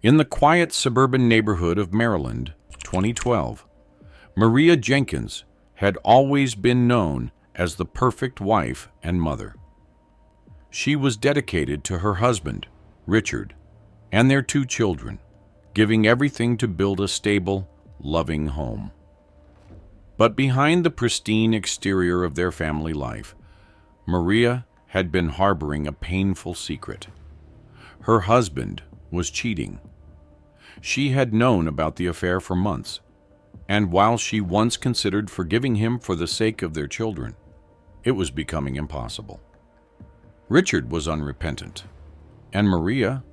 In the quiet suburban neighborhood of Maryland, 2012, Maria Jenkins had always been known as the perfect wife and mother. She was dedicated to her husband, Richard, and their two children, giving everything to build a stable, loving home. But behind the pristine exterior of their family life, Maria had been harboring a painful secret. Her husband was cheating. She had known about the affair for months, and while she once considered forgiving him for the sake of their children, it was becoming impossible. Richard was unrepentant, and Maria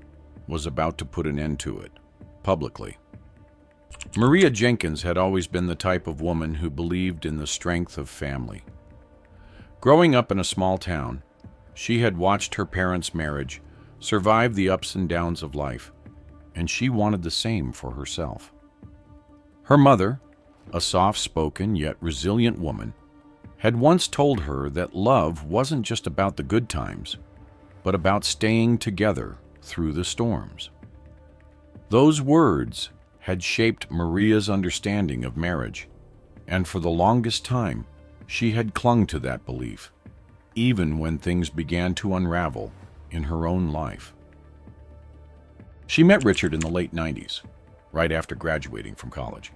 was about to put an end to it, publicly. Maria Jenkins had always been the type of woman who believed in the strength of family. Growing up in a small town, she had watched her parents' marriage survive the ups and downs of life, and she wanted the same for herself. Her mother, a soft-spoken yet resilient woman, had once told her that love wasn't just about the good times, but about staying together through the storms. Those words had shaped Maria's understanding of marriage, and for the longest time, she had clung to that belief, even when things began to unravel in her own life. She met Richard in the late 90s, right after graduating from college.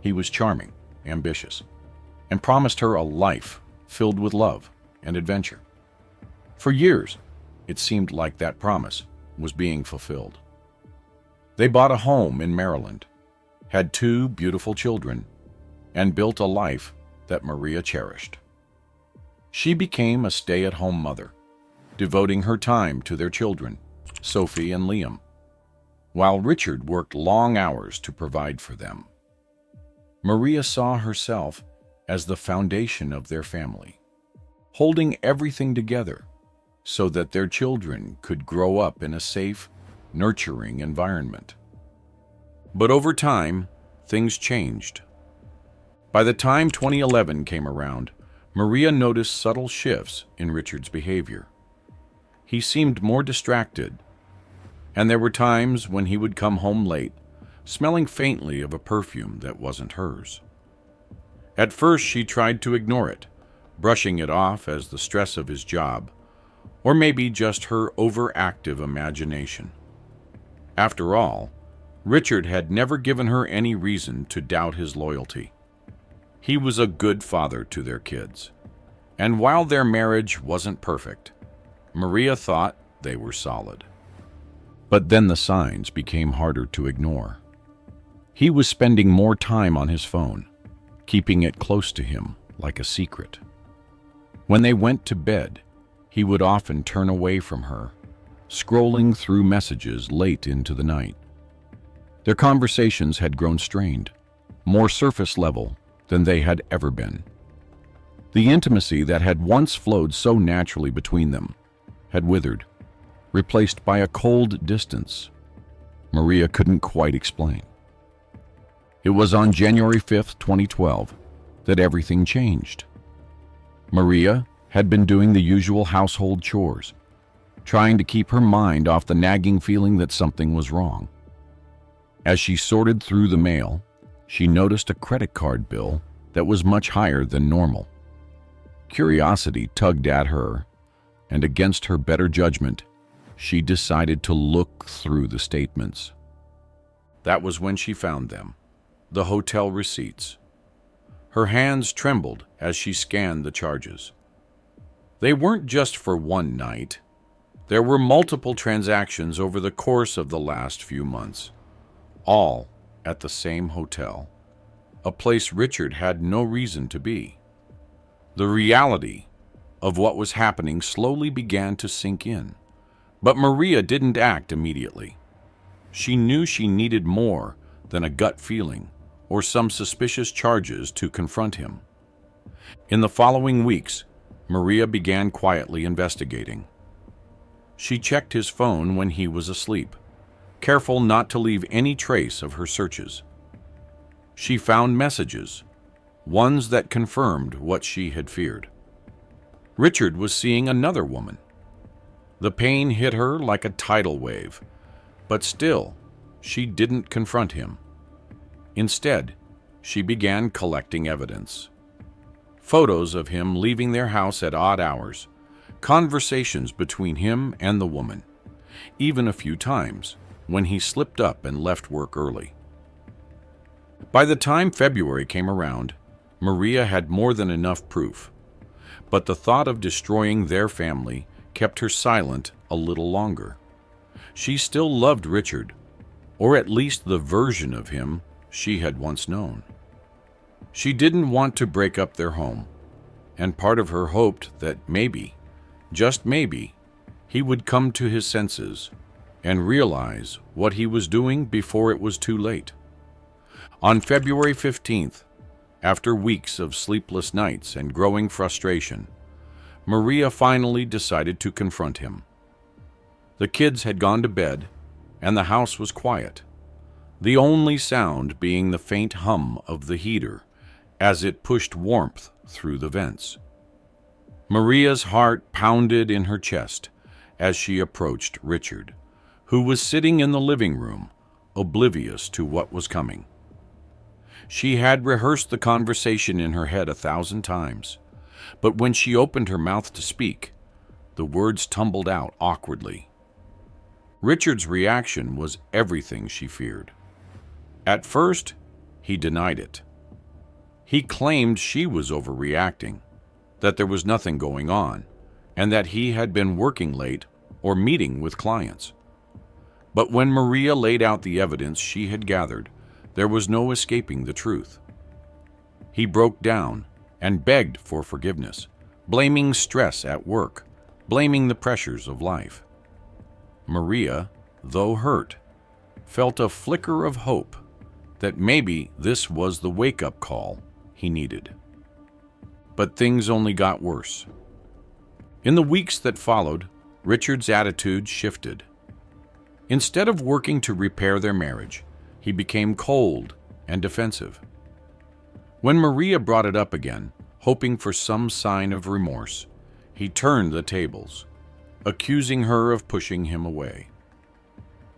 He was charming, ambitious, and promised her a life filled with love and adventure. For years, it seemed like that promise was being fulfilled. They bought a home in Maryland, had two beautiful children, and built a life that Maria cherished. She became a stay-at-home mother, devoting her time to their children, Sophie and Liam, while Richard worked long hours to provide for them. Maria saw herself as the foundation of their family, holding everything together so that their children could grow up in a safe, nurturing environment. But over time, things changed. By the time 2011 came around, Maria noticed subtle shifts in Richard's behavior. He seemed more distracted, and there were times when he would come home late, smelling faintly of a perfume that wasn't hers. At first, she tried to ignore it, brushing it off as the stress of his job, or maybe just her overactive imagination. After all, Richard had never given her any reason to doubt his loyalty. He was a good father to their kids, and while their marriage wasn't perfect, Maria thought they were solid. But then the signs became harder to ignore. He was spending more time on his phone, keeping it close to him like a secret. When they went to bed, he would often turn away from her, scrolling through messages late into the night. Their conversations had grown strained, more surface level than they had ever been. The intimacy that had once flowed so naturally between them had withered, replaced by a cold distance Maria couldn't quite explain. It was on January 5th, 2012, that everything changed. Maria had been doing the usual household chores, trying to keep her mind off the nagging feeling that something was wrong. As she sorted through the mail, she noticed a credit card bill that was much higher than normal. Curiosity tugged at her, and against her better judgment, she decided to look through the statements. That was when she found them, the hotel receipts. Her hands trembled as she scanned the charges. They weren't just for one night. There were multiple transactions over the course of the last few months, all at the same hotel, a place Richard had no reason to be. The reality of what was happening slowly began to sink in. But Maria didn't act immediately. She knew she needed more than a gut feeling or some suspicious charges to confront him. In the following weeks, Maria began quietly investigating. She checked his phone when he was asleep, careful not to leave any trace of her searches. She found messages, ones that confirmed what she had feared. Richard was seeing another woman. The pain hit her like a tidal wave, but still, she didn't confront him. Instead, she began collecting evidence. Photos of him leaving their house at odd hours, conversations between him and the woman, even a few times when he slipped up and left work early. By the time February came around, Maria had more than enough proof, but the thought of destroying their family kept her silent a little longer. She still loved Richard, or at least the version of him she had once known. She didn't want to break up their home, and part of her hoped that maybe, just maybe, he would come to his senses and realize what he was doing before it was too late. On February 15th, after weeks of sleepless nights and growing frustration, Maria finally decided to confront him. The kids had gone to bed, and the house was quiet, the only sound being the faint hum of the heater as it pushed warmth through the vents. Maria's heart pounded in her chest as she approached Richard, who was sitting in the living room, oblivious to what was coming. She had rehearsed the conversation in her head 1,000 times, but when she opened her mouth to speak, the words tumbled out awkwardly. Richard's reaction was everything she feared. At first, he denied it. He claimed she was overreacting, that there was nothing going on, and that he had been working late or meeting with clients. But when Maria laid out the evidence she had gathered, there was no escaping the truth. He broke down and begged for forgiveness, blaming stress at work, blaming the pressures of life. Maria, though hurt, felt a flicker of hope that maybe this was the wake-up call he needed. But things only got worse. In the weeks that followed, Richard's attitude shifted. Instead of working to repair their marriage, he became cold and defensive. When Maria brought it up again, hoping for some sign of remorse, he turned the tables, accusing her of pushing him away.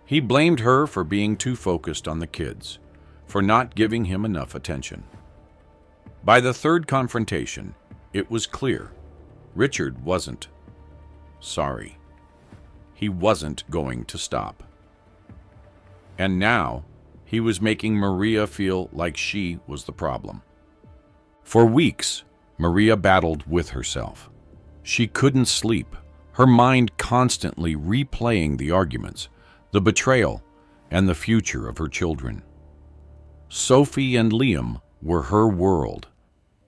He blamed her for being too focused on the kids, for not giving him enough attention. By the third confrontation, it was clear Richard wasn't sorry. He wasn't going to stop. And now, he was making Maria feel like she was the problem. For weeks, Maria battled with herself. She couldn't sleep, her mind constantly replaying the arguments, the betrayal, and the future of her children. Sophie and Liam were her world,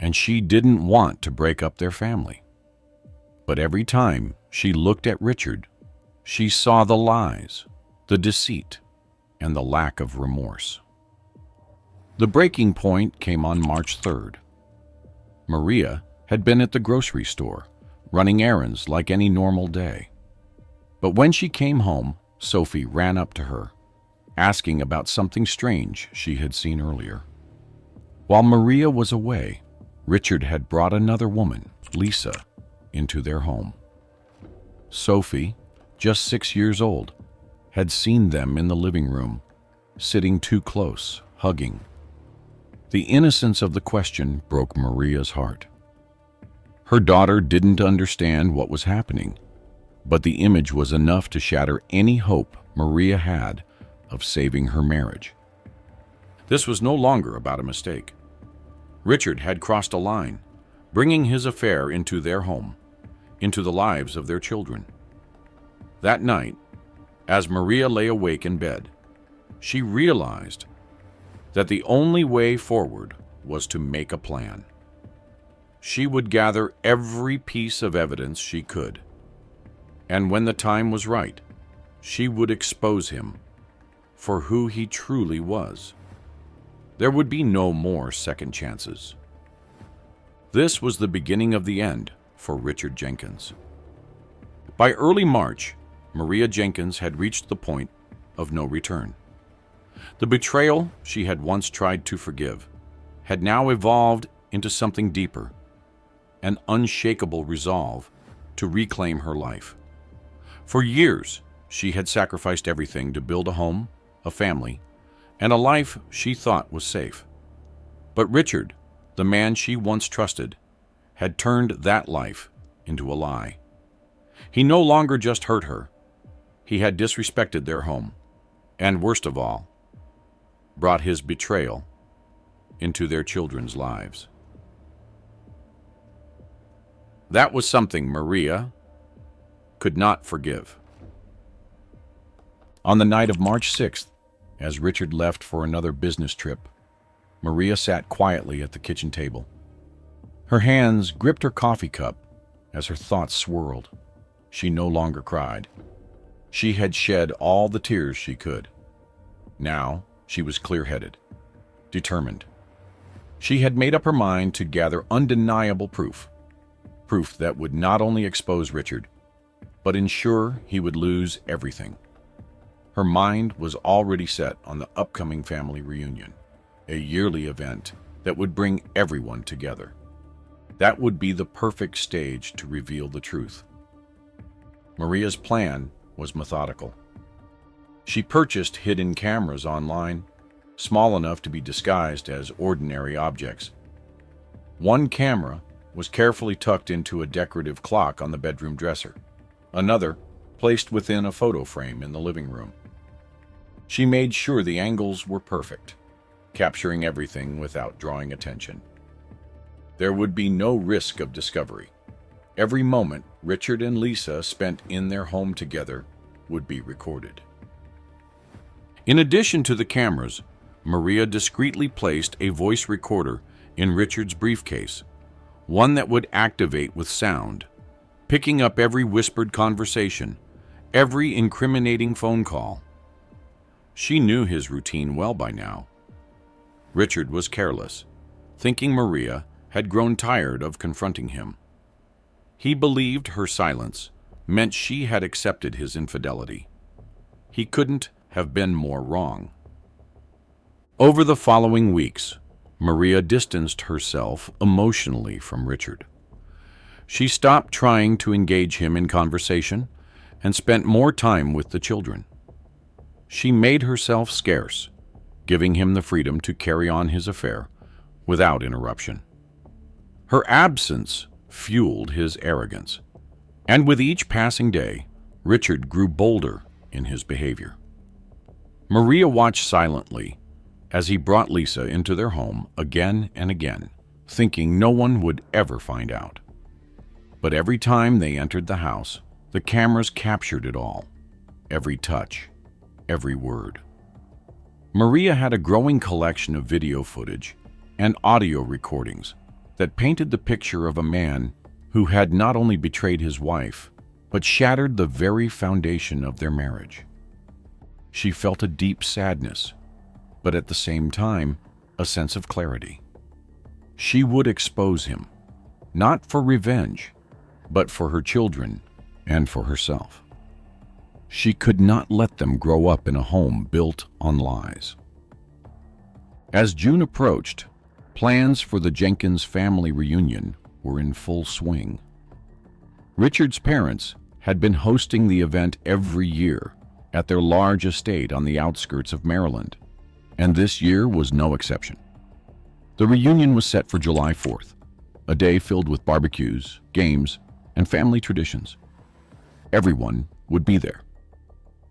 and she didn't want to break up their family. But every time she looked at Richard, she saw the lies, the deceit, and the lack of remorse. The breaking point came on March 3rd. Maria had been at the grocery store, running errands like any normal day. But when she came home, Sophie ran up to her, asking about something strange she had seen earlier. While Maria was away, Richard had brought another woman, Lisa, into their home. Sophie, just 6 years old, had seen them in the living room, sitting too close, hugging. The innocence of the question broke Maria's heart. Her daughter didn't understand what was happening, but the image was enough to shatter any hope Maria had of saving her marriage. This was no longer about a mistake. Richard had crossed a line, bringing his affair into their home, into the lives of their children. That night, as Maria lay awake in bed, she realized that the only way forward was to make a plan. She would gather every piece of evidence she could, and when the time was right, she would expose him for who he truly was. There would be no more second chances. This was the beginning of the end for Richard Jenkins. By early March, Maria Jenkins had reached the point of no return. The betrayal she had once tried to forgive had now evolved into something deeper, an unshakable resolve to reclaim her life. For years, she had sacrificed everything to build a home, a family, and a life she thought was safe. But Richard, the man she once trusted, had turned that life into a lie. He no longer just hurt her. He had disrespected their home, and worst of all, brought his betrayal into their children's lives. That was something Maria could not forgive. On the night of March 6th, as Richard left for another business trip, Maria sat quietly at the kitchen table. Her hands gripped her coffee cup as her thoughts swirled. She no longer cried. She had shed all the tears she could. Now she was clear-headed, determined. She had made up her mind to gather undeniable proof that would not only expose Richard, but ensure he would lose everything. Her mind was already set on the upcoming family reunion, a yearly event that would bring everyone together. That would be the perfect stage to reveal the truth. Maria's plan was methodical. She purchased hidden cameras online, small enough to be disguised as ordinary objects. One camera was carefully tucked into a decorative clock on the bedroom dresser, another placed within a photo frame in the living room. She made sure the angles were perfect, capturing everything without drawing attention. There would be no risk of discovery. Every moment Richard and Lisa spent in their home together would be recorded. In addition to the cameras, Maria discreetly placed a voice recorder in Richard's briefcase, one that would activate with sound, picking up every whispered conversation, every incriminating phone call. She knew his routine well by now. Richard was careless, thinking Maria had grown tired of confronting him. He believed her silence meant she had accepted his infidelity. He couldn't have been more wrong. Over the following weeks, Maria distanced herself emotionally from Richard. She stopped trying to engage him in conversation and spent more time with the children. She made herself scarce, giving him the freedom to carry on his affair without interruption. Her absence fueled his arrogance, and with each passing day, Richard grew bolder in his behavior. Maria watched silently as he brought Lisa into their home again and again, thinking no one would ever find out. But every time they entered the house, the cameras captured it all, every touch, every word. Maria had a growing collection of video footage and audio recordings that painted the picture of a man who had not only betrayed his wife, but shattered the very foundation of their marriage. She felt a deep sadness, but at the same time, a sense of clarity. She would expose him, not for revenge, but for her children and for herself. She could not let them grow up in a home built on lies. As June approached, plans for the Jenkins family reunion were in full swing. Richard's parents had been hosting the event every year at their large estate on the outskirts of Maryland, and this year was no exception. The reunion was set for July 4th, a day filled with barbecues, games, and family traditions. Everyone would be there.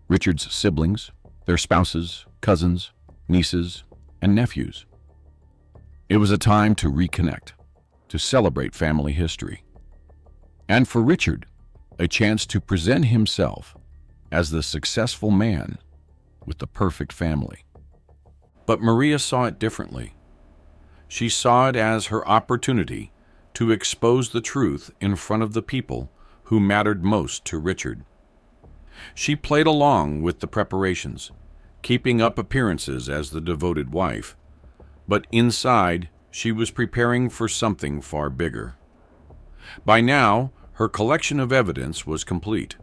Richard's siblings, their spouses, cousins, nieces, and nephews. It was a time to reconnect, to celebrate family history, and for Richard, a chance to present himself as the successful man with the perfect family. But Maria saw it differently. She saw it as her opportunity to expose the truth in front of the people who mattered most to Richard. She played along with the preparations, keeping up appearances as the devoted wife, but inside she was preparing for something far bigger. By now, her collection of evidence was complete.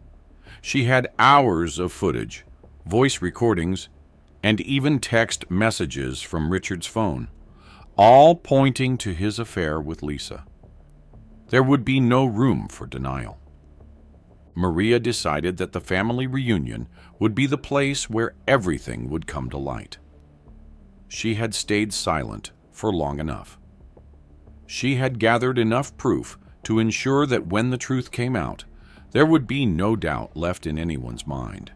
She had hours of footage, voice recordings, and even text messages from Richard's phone, all pointing to his affair with Lisa. There would be no room for denial. Maria decided that the family reunion would be the place where everything would come to light. She had stayed silent for long enough. She had gathered enough proof to ensure that when the truth came out, there would be no doubt left in anyone's mind.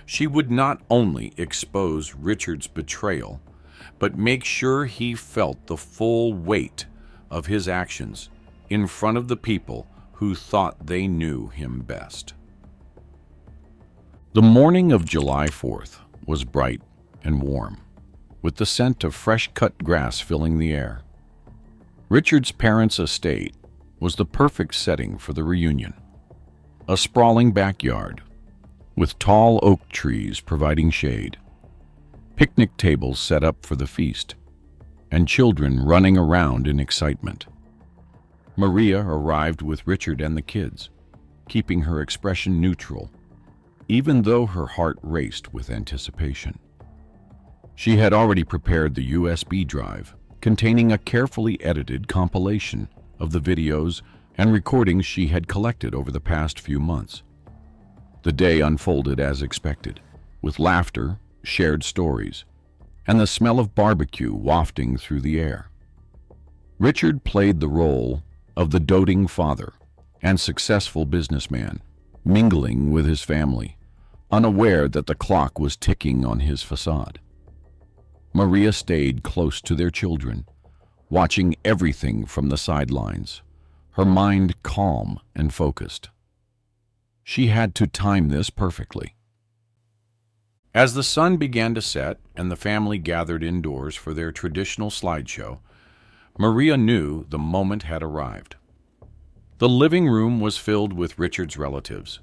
She would not only expose Richard's betrayal, but make sure he felt the full weight of his actions in front of the people who thought they knew him best. The morning of July 4th was bright and warm, with the scent of fresh-cut grass filling the air. Richard's parents' estate was the perfect setting for the reunion. A sprawling backyard, with tall oak trees providing shade, picnic tables set up for the feast, and children running around in excitement. Maria arrived with Richard and the kids, keeping her expression neutral, even though her heart raced with anticipation. She had already prepared the USB drive containing a carefully edited compilation of the videos and recordings she had collected over the past few months. The day unfolded as expected, with laughter, shared stories, and the smell of barbecue wafting through the air. Richard played the role of the doting father and successful businessman, mingling with his family, unaware that the clock was ticking on his facade. Maria stayed close to their children, watching everything from the sidelines, her mind calm and focused. She had to time this perfectly. As the sun began to set and the family gathered indoors for their traditional slideshow, Maria knew the moment had arrived. The living room was filled with Richard's relatives,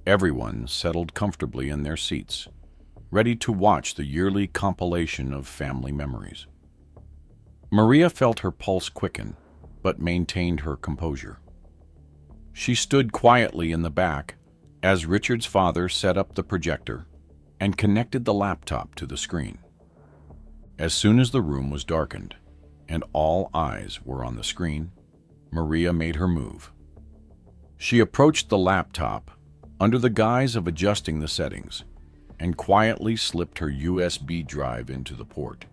everyone settled comfortably in their seats, ready to watch the yearly compilation of family memories. Maria felt her pulse quicken, but maintained her composure. She stood quietly in the back as Richard's father set up the projector and connected the laptop to the screen. As soon as the room was darkened and all eyes were on the screen, Maria made her move. She approached the laptop under the guise of adjusting the settings and quietly slipped her USB drive into the port.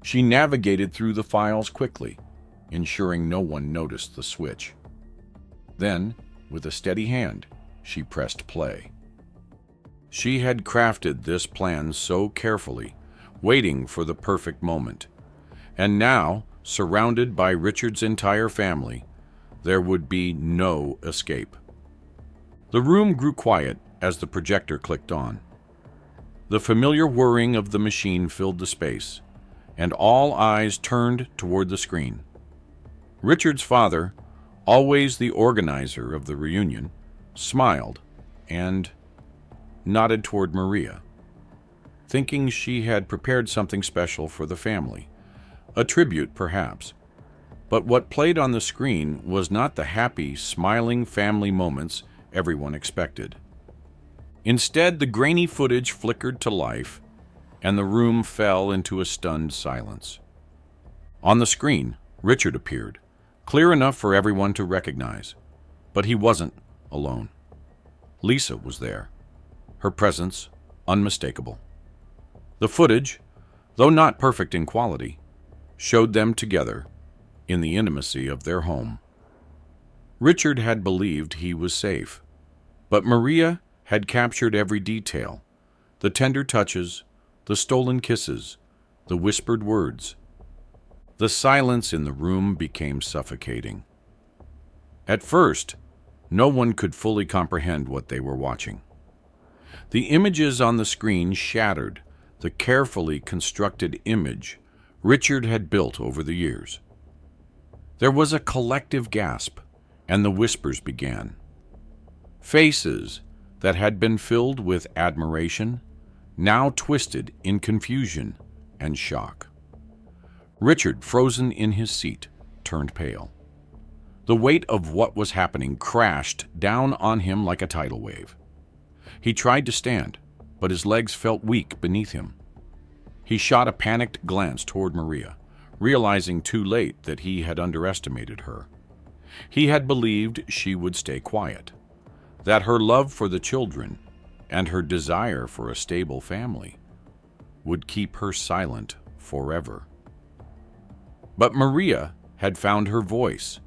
She navigated through the files quickly, ensuring no one noticed the switch. Then, with a steady hand, she pressed play. She had crafted this plan so carefully, waiting for the perfect moment. And now, surrounded by Richard's entire family, there would be no escape. The room grew quiet as the projector clicked on. The familiar whirring of the machine filled the space, and all eyes turned toward the screen. Richard's father, always the organizer of the reunion, smiled and nodded toward Maria, thinking she had prepared something special for the family, a tribute perhaps. But what played on the screen was not the happy, smiling family moments everyone expected. Instead, the grainy footage flickered to life, and the room fell into a stunned silence. On the screen, Richard appeared, clear enough for everyone to recognize. But he wasn't alone. Lisa was there, her presence unmistakable. The footage, though not perfect in quality, showed them together in the intimacy of their home. Richard had believed he was safe, but Maria had captured every detail: the tender touches, the stolen kisses, the whispered words. The silence in the room became suffocating. At first, no one could fully comprehend what they were watching. The images on the screen shattered the carefully constructed image Richard had built over the years. There was a collective gasp, and the whispers began. Faces that had been filled with admiration now twisted in confusion and shock. Richard, frozen in his seat, turned pale. The weight of what was happening crashed down on him like a tidal wave. He tried to stand, but his legs felt weak beneath him. He shot a panicked glance toward Maria, realizing too late that he had underestimated her. He had believed she would stay quiet. that her love for the children and her desire for a stable family would keep her silent forever. But Maria had found her voice,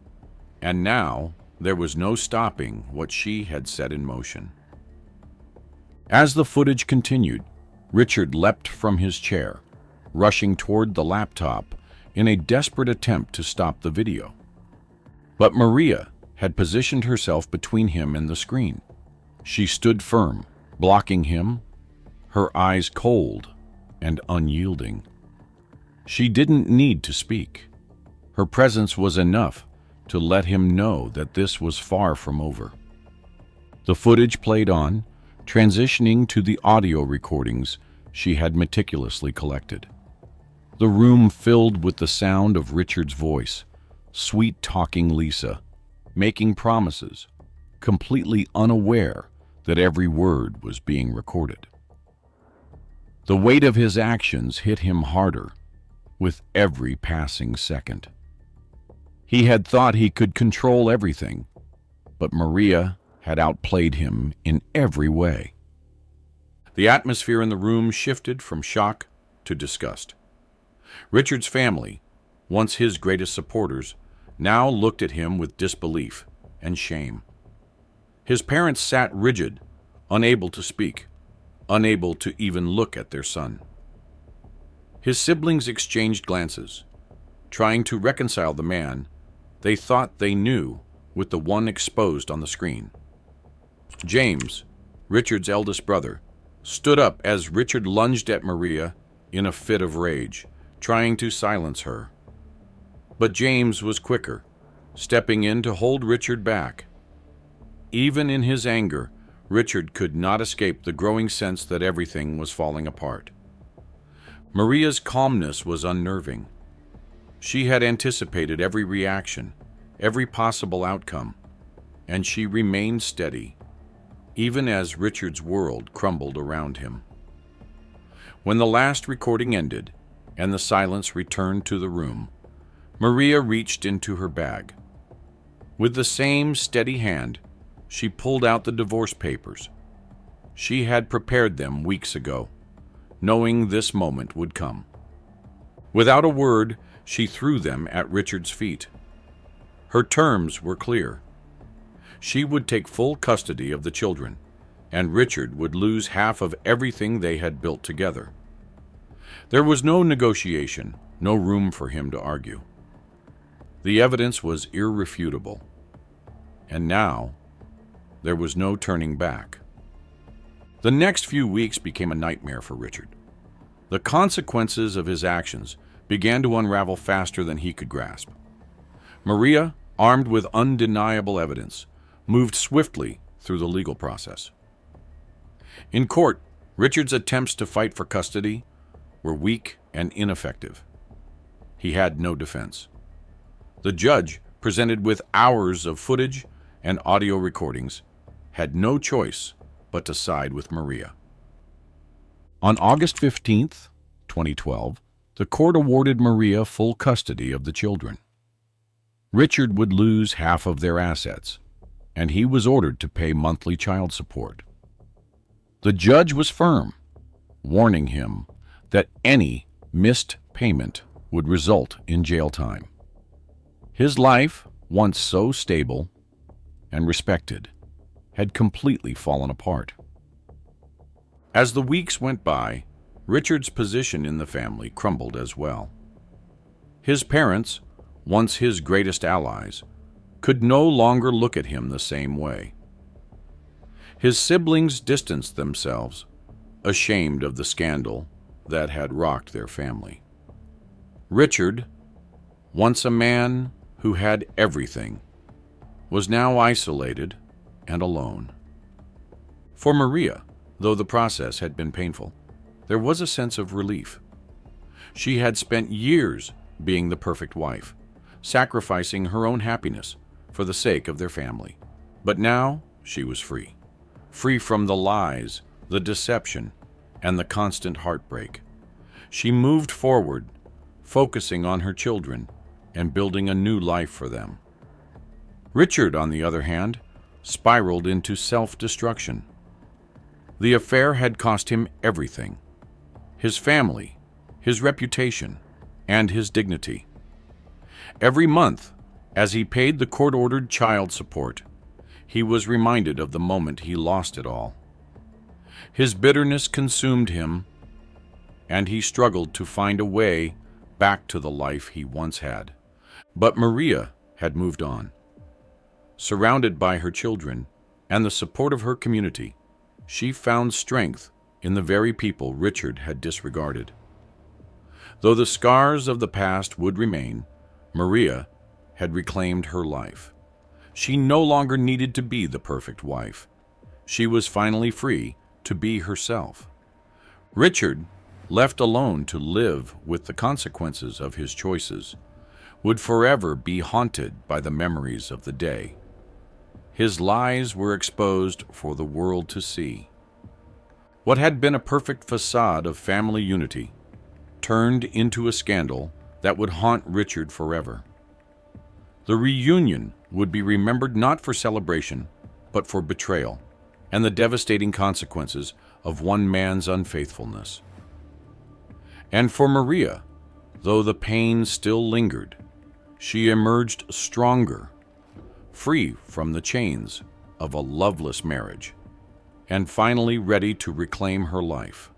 and now there was no stopping what she had set in motion. As the footage continued, Richard leapt from his chair, rushing toward the laptop in a desperate attempt to stop the video. But Maria had positioned herself between him and the screen. She stood firm, blocking him, her eyes cold and unyielding. She didn't need to speak. Her presence was enough to let him know that this was far from over. The footage played on, transitioning to the audio recordings she had meticulously collected. The room filled with the sound of Richard's voice, sweet-talking Lisa, making promises, completely unaware that every word was being recorded. The weight of his actions hit him harder with every passing second. He had thought he could control everything, but Maria had outplayed him in every way. The atmosphere in the room shifted from shock to disgust. Richard's family, once his greatest supporters, now looked at him with disbelief and shame. His parents sat rigid, unable to speak, unable to even look at their son. His siblings exchanged glances, trying to reconcile the man they thought they knew with the one exposed on the screen. James, Richard's eldest brother, stood up as Richard lunged at Maria in a fit of rage, trying to silence her. But James was quicker, stepping in to hold Richard back. Even in his anger, Richard could not escape the growing sense that everything was falling apart. Maria's calmness was unnerving. She had anticipated every reaction, every possible outcome, and she remained steady, even as Richard's world crumbled around him. When the last recording ended and the silence returned to the room, Maria reached into her bag. With the same steady hand, she pulled out the divorce papers. She had prepared them weeks ago, knowing this moment would come. Without a word, she threw them at Richard's feet. Her terms were clear. She would take full custody of the children, and Richard would lose half of everything they had built together. There was no negotiation, no room for him to argue. The evidence was irrefutable, and now there was no turning back. The next few weeks became a nightmare for Richard. The consequences of his actions began to unravel faster than he could grasp. Maria, armed with undeniable evidence, moved swiftly through the legal process. In court, Richard's attempts to fight for custody were weak and ineffective. He had no defense. The judge, presented with hours of footage and audio recordings, had no choice but to side with Maria. On August 15th, 2012, the court awarded Maria full custody of the children. Richard would lose half of their assets, and he was ordered to pay monthly child support. The judge was firm, warning him that any missed payment would result in jail time. His life, once so stable and respected, had completely fallen apart. As the weeks went by, Richard's position in the family crumbled as well. His parents, once his greatest allies, could no longer look at him the same way. His siblings distanced themselves, ashamed of the scandal that had rocked their family. Richard, once a man who had everything, was now isolated and alone. For Maria, though the process had been painful, there was a sense of relief. She had spent years being the perfect wife, sacrificing her own happiness for the sake of their family. But now she was free. Free from the lies, the deception, and the constant heartbreak. She moved forward, focusing on her children and building a new life for them. Richard, on the other hand, spiraled into self-destruction. The affair had cost him everything: his family, his reputation, and his dignity. Every month, as he paid the court-ordered child support, he was reminded of the moment he lost it all. His bitterness consumed him, and he struggled to find a way back to the life he once had. But Maria had moved on. Surrounded by her children and the support of her community, she found strength in the very people Richard had disregarded. Though the scars of the past would remain, Maria had reclaimed her life. She no longer needed to be the perfect wife. She was finally free to be herself. Richard, left alone to live with the consequences of his choices, would forever be haunted by the memories of the day. His lies were exposed for the world to see. What had been a perfect facade of family unity turned into a scandal that would haunt Richard forever. The reunion would be remembered not for celebration, but for betrayal and the devastating consequences of one man's unfaithfulness. And for Maria, though the pain still lingered, she emerged stronger, free from the chains of a loveless marriage, and finally ready to reclaim her life.